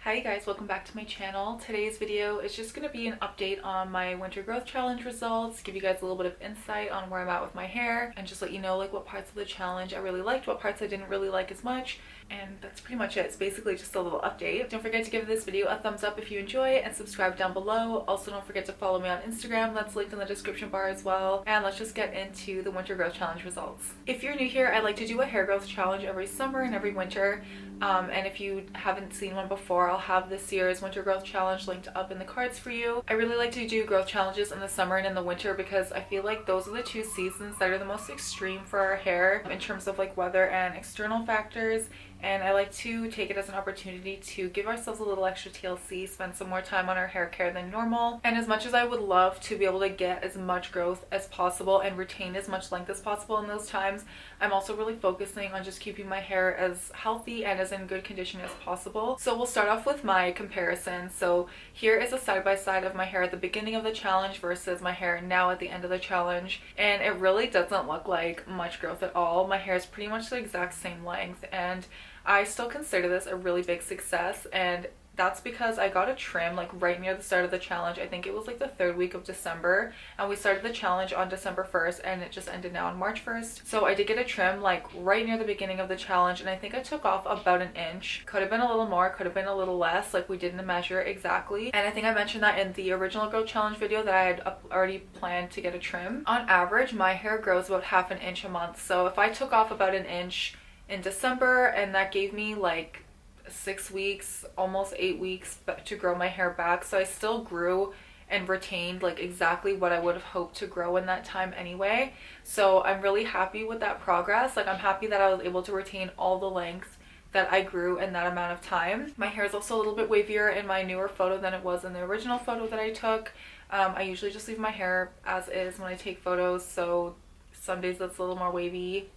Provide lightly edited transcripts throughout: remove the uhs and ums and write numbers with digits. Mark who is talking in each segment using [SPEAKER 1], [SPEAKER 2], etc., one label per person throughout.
[SPEAKER 1] Hi you guys, welcome back to my channel. Today's video is just going to be an update on my winter growth challenge results, give you guys a little bit of insight on where I'm at with my hair, and just let you know like what parts of the challenge I really liked, what parts I didn't really like as much, and that's pretty much it. It's basically just a little update. Don't forget to give this video a thumbs up if you enjoy it and subscribe down below. Also don't forget to follow me on Instagram, that's linked in the description bar as well. And let's just get into the winter growth challenge results. If you're new here, I like to do a hair growth challenge every summer and every winter. And if you haven't seen one before, I'll have this year's winter growth challenge linked up in the cards for you. I really like to do growth challenges in the summer and in the winter because I feel like those are the two seasons that are the most extreme for our hair in terms of like weather and external factors. And I like to take it as an opportunity to give ourselves a little extra TLC, spend some more time on our hair care than normal. And as much as I would love to be able to get as much growth as possible and retain as much length as possible in those times, I'm also really focusing on just keeping my hair as healthy and as in good condition as possible. So we'll start off with my comparison. So here is a side-by-side of my hair at the beginning of the challenge versus my hair now at the end of the challenge. And it really doesn't look like much growth at all. My hair is pretty much the exact same length, and I still consider this a really big success, and that's because I got a trim like right near the start of the challenge. I think it was like the third week of December, and we started the challenge on December 1st and it just ended now on March 1st. So I did get a trim like right near the beginning of the challenge, and I think I took off about an inch. Could have been a little more, could have been a little less, like we didn't measure exactly. And I think I mentioned that in the original growth challenge video that I had already planned to get a trim. On average, my hair grows about half an inch a month. So if I took off about an inch in December, and that gave me like 6 weeks, almost 8 weeks to grow my hair back. So I still grew and retained like exactly what I would have hoped to grow in that time anyway. So I'm really happy with that progress. Like I'm happy that I was able to retain all the length that I grew in that amount of time. My hair is also a little bit wavier in my newer photo than it was in the original photo that I took. I usually just leave my hair as is when I take photos, so some days it's a little more wavy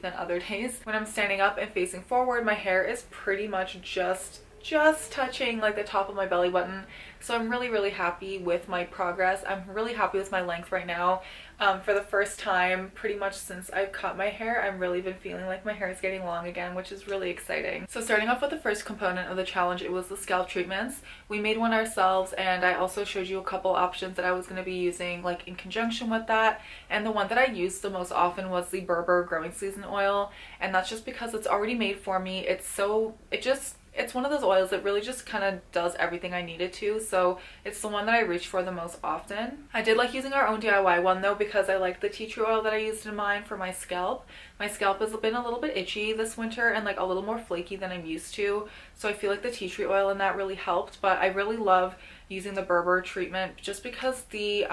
[SPEAKER 1] than other days. When I'm standing up and facing forward, my hair is pretty much just touching like the top of my belly button. So I'm really happy with my progress. I'm really happy with my length right now. For the first time pretty much since I've cut my hair, I've really been feeling like my hair is getting long again, which is really exciting. So starting off with the first component of the challenge, it was the scalp treatments. We made one ourselves, and I also showed you a couple options that I was going to be using like in conjunction with that. And the one that I used the most often was the Berber growing season oil, and that's just because it's already made for me. It's one of those oils that really just kind of does everything I need it to, so it's the one that I reach for the most often. I did like using our own DIY one though, because I liked the tea tree oil that I used in mine for my scalp. My scalp has been a little bit itchy this winter and like a little more flaky than I'm used to, so I feel like the tea tree oil in that really helped. But I really love using the Berber treatment just because the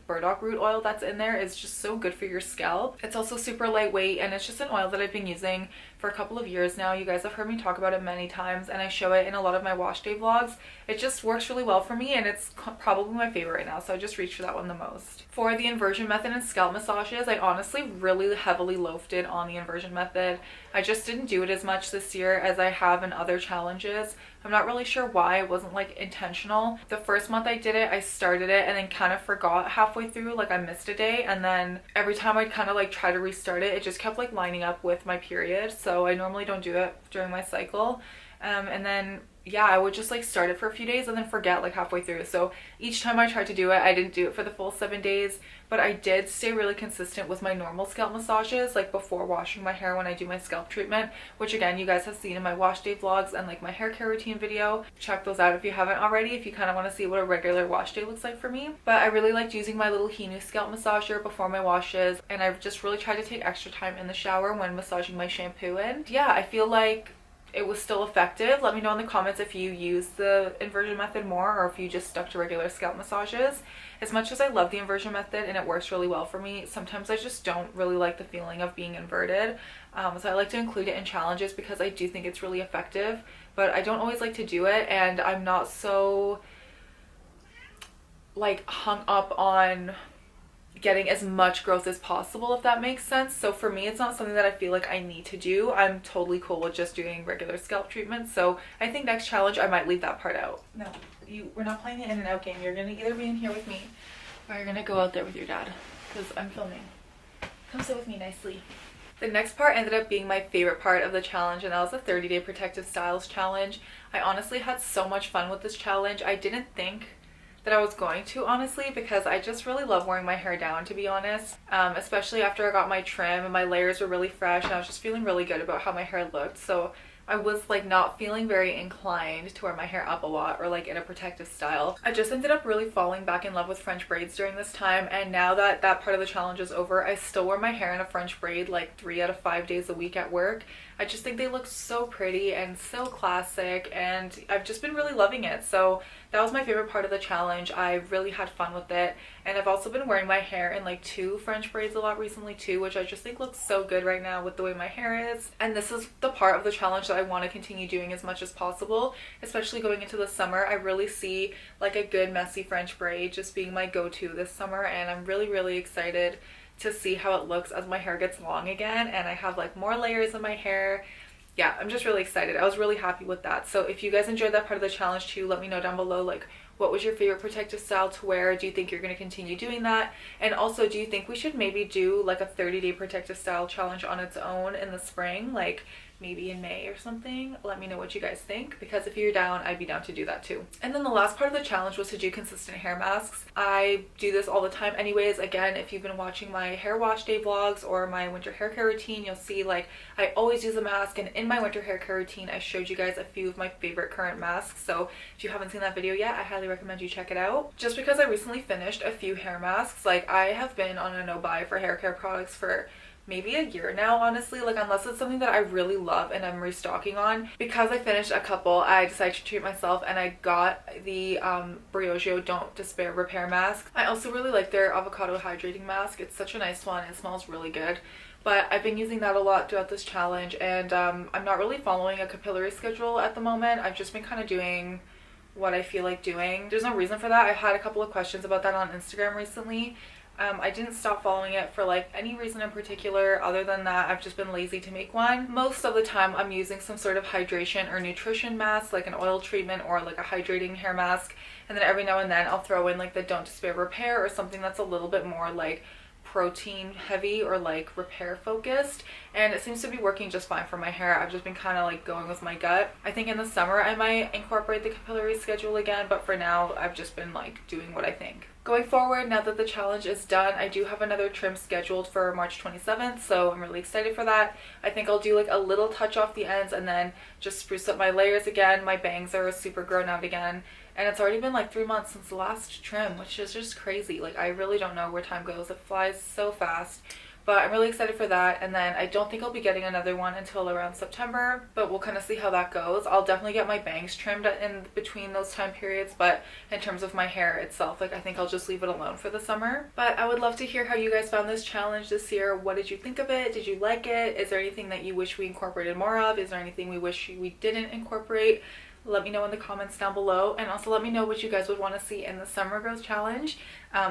[SPEAKER 1] burdock root oil that's in there is just so good for your scalp. It's also super lightweight, and it's just an oil that I've been using for a couple of years now. You guys have heard me talk about it many times, and I show it in a lot of my wash day vlogs. It just works really well for me, and it's probably my favorite right now, so I just reach for that one the most. For the inversion method and scalp massages, I honestly really heavily loafed it on the inversion method. I just didn't do it as much this year as I have in other challenges. I'm not really sure why. It wasn't like intentional. The first month I did it, I started it and then kind of forgot halfway through, like I missed a day, and then every time I'd kind of like try to restart it, it just kept like lining up with my period. So I normally don't do it during my cycle. And then yeah, I would just like start it for a few days and then forget like halfway through. So each time I tried to do it, I didn't do it for the full 7 days, but I did stay really consistent with my normal scalp massages like before washing my hair when I do my scalp treatment, which again you guys have seen in my wash day vlogs and like my hair care routine video. Check those out if you haven't already, if you kind of want to see what a regular wash day looks like for me. But I really liked using my little Hinu scalp massager before my washes, and I've just really tried to take extra time in the shower when massaging my shampoo in. Yeah, I feel like it was still effective. Let me know in the comments if you use the inversion method more or if you just stuck to regular scalp massages. As much as I love the inversion method and it works really well for me, sometimes I just don't really like the feeling of being inverted. So I like to include it in challenges because I do think it's really effective, but I don't always like to do it, and I'm not so like hung up on getting as much growth as possible, if that makes sense. So for me, it's not something that I feel like I need to do. I'm totally cool with just doing regular scalp treatments. So I think next challenge I might leave that part out. No, we're not playing the in and out game. You're gonna either be in here with me or you're gonna go out there with your dad, because I'm filming. Come sit with me nicely. The next part ended up being my favorite part of the challenge, and that was the 30-day protective styles challenge. I honestly had so much fun with this challenge. I didn't think that I was going to, honestly, because I just really love wearing my hair down, to be honest. Especially after I got my trim and my layers were really fresh and I was just feeling really good about how my hair looked. So I was like not feeling very inclined to wear my hair up a lot or like in a protective style. I just ended up really falling back in love with French braids during this time, and now that that part of the challenge is over, I still wear my hair in a French braid like 3 out of 5 days a week at work. I just think they look so pretty and so classic, and I've just been really loving it. So that was my favorite part of the challenge. I really had fun with it, and I've also been wearing my hair in like 2 French braids a lot recently too, which I just think looks so good right now with the way my hair is. And this is the part of the challenge that I want to continue doing as much as possible, especially going into the summer. I really see like a good messy French braid just being my go-to this summer, and I'm really excited to see how it looks as my hair gets long again and I have like more layers in my hair. Yeah, I'm just really excited. I was really happy with that. So if you guys enjoyed that part of the challenge too, let me know down below, like, what was your favorite protective style to wear? Do you think you're going to continue doing that? And also, do you think we should maybe do like a 30-day protective style challenge on its own in the spring, like maybe in May or something? Let me know what you guys think, because if you're down, I'd be down to do that too. And then the last part of the challenge was to do consistent hair masks. I do this all the time anyways. Again, if you've been watching my hair wash day vlogs or my winter hair care routine, you'll see like I always use a mask, and in my winter hair care routine I showed you guys a few of my favorite current masks. So if you haven't seen that video yet, I highly recommend you check it out. Just because I recently finished a few hair masks, like I have been on a no buy for hair care products for maybe a year now, honestly, like unless it's something that I really love and I'm restocking on. Because I finished a couple, I decided to treat myself and I got the Briogeo Don't Despair Repair Mask. I also really like their avocado hydrating mask. It's such a nice one. It smells really good. But I've been using that a lot throughout this challenge, and I'm not really following a capillary schedule at the moment. I've just been kind of doing what I feel like doing. There's no reason for that. I had a couple of questions about that on Instagram recently. I didn't stop following it for like any reason in particular. Other than that, I've just been lazy to make one. Most of the time I'm using some sort of hydration or nutrition mask, like an oil treatment or like a hydrating hair mask, and then every now and then I'll throw in like the Don't Despair Repair or something that's a little bit more like protein heavy or like repair focused, and it seems to be working just fine for my hair. I've just been kind of like going with my gut. I think in the summer I might incorporate the capillary schedule again, but for now I've just been like doing what I think. Going forward, now that the challenge is done, I do have another trim scheduled for March 27th, so I'm really excited for that. I think I'll do like a little touch off the ends and then just spruce up my layers again. My bangs are super grown out again, and it's already been like 3 months since the last trim, which is just crazy. Like I really don't know where time goes. It flies so fast. But I'm really excited for that, and then I don't think I'll be getting another one until around September, but we'll kind of see how that goes. I'll definitely get my bangs trimmed in between those time periods, but in terms of my hair itself, like I think I'll just leave it alone for the summer. But I would love to hear how you guys found this challenge this year. What did you think of it? Did you like it? Is there anything that you wish we incorporated more of? Is there anything we wish we didn't incorporate? Let me know in the comments down below, and also let me know what you guys would want to see in the summer growth challenge,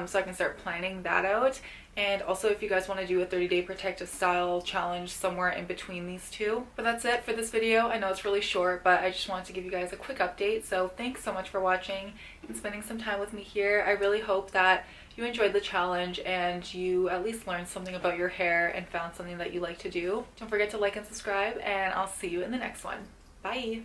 [SPEAKER 1] so I can start planning that out. And also if you guys want to do a 30-day protective style challenge somewhere in between these two. But that's it for this video. I know it's really short, but I just wanted to give you guys a quick update. So thanks so much for watching and spending some time with me here. I really hope that you enjoyed the challenge and you at least learned something about your hair and found something that you like to do. Don't forget to like and subscribe, and I'll see you in the next one. Bye!